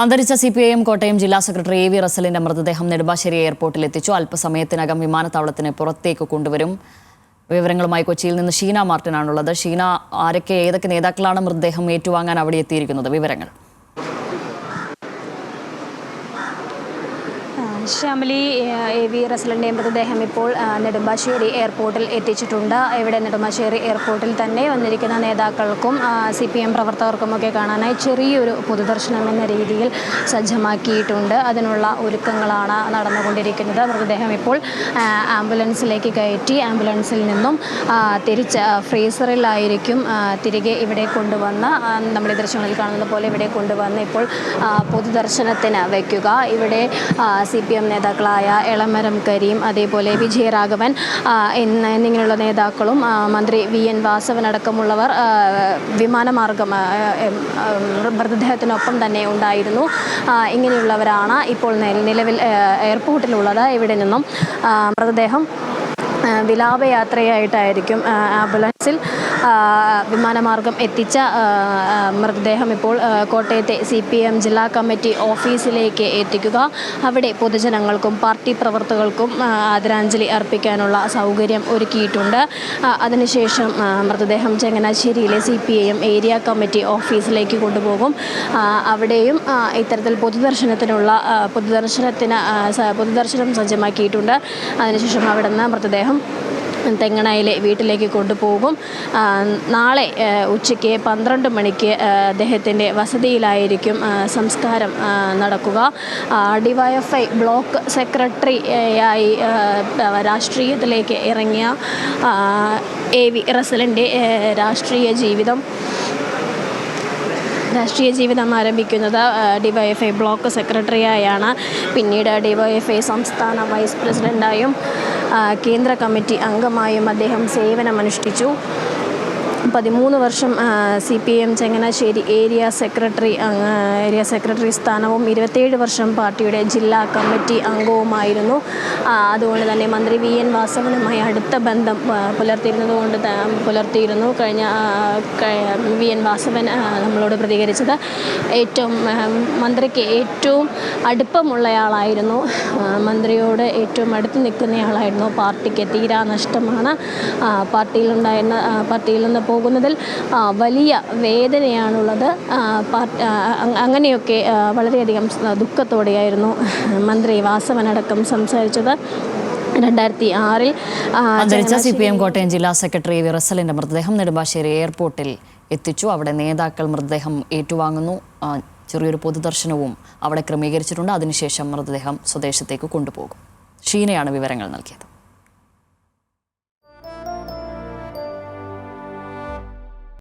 അന്തരിച്ച CPIM കോട്ടയം ജില്ലാ secretary AV റസലിന്റെ മൃതദേഹം നെടുമ്പാശ്ശേരി എയർപോർട്ടിൽ എത്തിച്ചു. അല്പസമയത്തിനകം വിമാനത്താവളത്തിന് പുറത്തേക്ക് കൊണ്ടുവരും. വിവരങ്ങളുമായി കൊച്ചിയിൽ നിന്ന് ഷീന മാർട്ടിനാണുള്ളത്. ഷീന, ഏതൊക്കെ നേതാക്കളാണ് മൃതദേഹം ഏറ്റുവാങ്ങാൻ അവിടെ എത്തിയിരിക്കുന്നത്? വിവരങ്ങൾ. ശ്യാമലി, AV റസലിൻ്റെ മൃതദേഹം ഇപ്പോൾ നെടുമ്പാശ്ശേരി എയർപോർട്ടിൽ എത്തിച്ചിട്ടുണ്ട്. ഇവിടെ നെടുമ്പാശ്ശേരി എയർപോർട്ടിൽ തന്നെ വന്നിരിക്കുന്ന നേതാക്കൾക്കും CPM പ്രവർത്തകർക്കുമൊക്കെ കാണാനായി ചെറിയൊരു പൊതുദർശനം എന്ന രീതിയിൽ സജ്ജമാക്കിയിട്ടുണ്ട്. അതിനുള്ള ഒരുക്കങ്ങളാണ് നടന്നുകൊണ്ടിരിക്കുന്നത്. മൃതദേഹം ഇപ്പോൾ ആംബുലൻസിലേക്ക് കയറ്റി ആംബുലൻസിൽ നിന്നും തിരിച്ച് ഫ്രീസറിലായിരിക്കും തിരികെ ഇവിടെ കൊണ്ടുവന്ന് നമ്മുടെ ദൃശ്യങ്ങളിൽ കാണുന്ന പോലെ ഇവിടെ കൊണ്ടുവന്ന് ഇപ്പോൾ പൊതുദർശനത്തിന് വയ്ക്കുക. ഇവിടെ CPM നേതാക്കളായ എളമരം കരീം, അതേപോലെ വിജയരാഘവൻ എന്നിങ്ങനെയുള്ള നേതാക്കളും മന്ത്രി VN വാസവൻ അടക്കമുള്ളവർ വിമാനമാർഗം മൃതദേഹത്തിനൊപ്പം തന്നെ ഉണ്ടായിരുന്നു. ഇങ്ങനെയുള്ളവരാണ് ഇപ്പോൾ നിലവിൽ എയർപോർട്ടിലുള്ളത്. ഇവിടെ നിന്നും മൃതദേഹം വിലാപയാത്രയായിട്ടായിരിക്കും ആംബുലൻസിൽ വിമാനമാർഗം എത്തിച്ച മൃതദേഹം ഇപ്പോൾ കോട്ടയത്തെ CPM ജില്ലാ കമ്മിറ്റി ഓഫീസിലേക്ക് എത്തിക്കുക. അവിടെ പൊതുജനങ്ങൾക്കും പാർട്ടി പ്രവർത്തകർക്കും ആദരാഞ്ജലി അർപ്പിക്കാനുള്ള സൗകര്യം ഒരുക്കിയിട്ടുണ്ട്. അതിനുശേഷം മൃതദേഹം ചങ്ങനാശ്ശേരിയിലെ CPIM ഏരിയ കമ്മിറ്റി ഓഫീസിലേക്ക് കൊണ്ടുപോകും. അവിടെയും ഇത്തരത്തിൽ പൊതുദർശനം സജ്ജമാക്കിയിട്ടുണ്ട്. അതിനുശേഷം അവിടെ നിന്ന് മൃതദേഹം തെങ്ങണയിലെ വീട്ടിലേക്ക് കൊണ്ടുപോകും. നാളെ ഉച്ചയ്ക്ക് 12 മണിക്ക് അദ്ദേഹത്തിൻ്റെ വസതിയിലായിരിക്കും സംസ്കാരം നടക്കുക. DYFI ബ്ലോക്ക് സെക്രട്ടറിയായി രാഷ്ട്രീയത്തിലേക്ക് ഇറങ്ങിയ AV റസലിൻ്റെ രാഷ്ട്രീയ ജീവിതം ആരംഭിക്കുന്നത് DYFI ബ്ലോക്ക് സെക്രട്ടറിയായാണ്. പിന്നീട് DYFI സംസ്ഥാന വൈസ് പ്രസിഡൻ്റായും കേന്ദ്ര കമ്മിറ്റി അംഗമായും അദ്ദേഹം സേവനമനുഷ്ഠിച്ചു. 13 വർഷം CPM ചങ്ങനാശ്ശേരി ഏരിയ സെക്രട്ടറി സ്ഥാനവും 27 വർഷം പാർട്ടിയുടെ ജില്ലാ കമ്മിറ്റി അംഗവുമായിരുന്നു. അതുകൊണ്ട് തന്നെ മന്ത്രി VN വാസവനുമായി അടുത്ത ബന്ധം പുലർത്തിയിരുന്നു. കഴിഞ്ഞ VN വാസവൻ നമ്മളോട് പ്രതികരിച്ചത് മന്ത്രിക്ക് ഏറ്റവും അടുപ്പമുള്ളയാളായിരുന്നു. മന്ത്രിയോട് ഏറ്റവും അടുത്ത് നിൽക്കുന്നയാളായിരുന്നു. പാർട്ടിക്ക് തീരാ നഷ്ടമാണ്. പാർട്ടിയിൽ നിന്ന് പോകുന്നതിൽ വലിയ വേദനയാണുള്ളത്. അങ്ങനെയൊക്കെ വളരെയധികം ദുഃഖത്തോടെയായിരുന്നു മന്ത്രി വാസവനടക്കം സംസാരിച്ചത്. 2006 അന്തരിച്ച CPM കോട്ടയം ജില്ലാ സെക്രട്ടറി AV റസലിന്റെ മൃതദേഹം നെടുമ്പാശ്ശേരി എയർപോർട്ടിൽ എത്തിച്ചു. അവിടെ നേതാക്കൾ മൃതദേഹം ഏറ്റുവാങ്ങുന്നു. ചെറിയൊരു പൊതുദർശനവും അവിടെ ക്രമീകരിച്ചിട്ടുണ്ട്. അതിനുശേഷം മൃതദേഹം സ്വദേശത്തേക്ക് കൊണ്ടുപോകും. ഷീനയാണ് വിവരങ്ങൾ നൽകിയത്.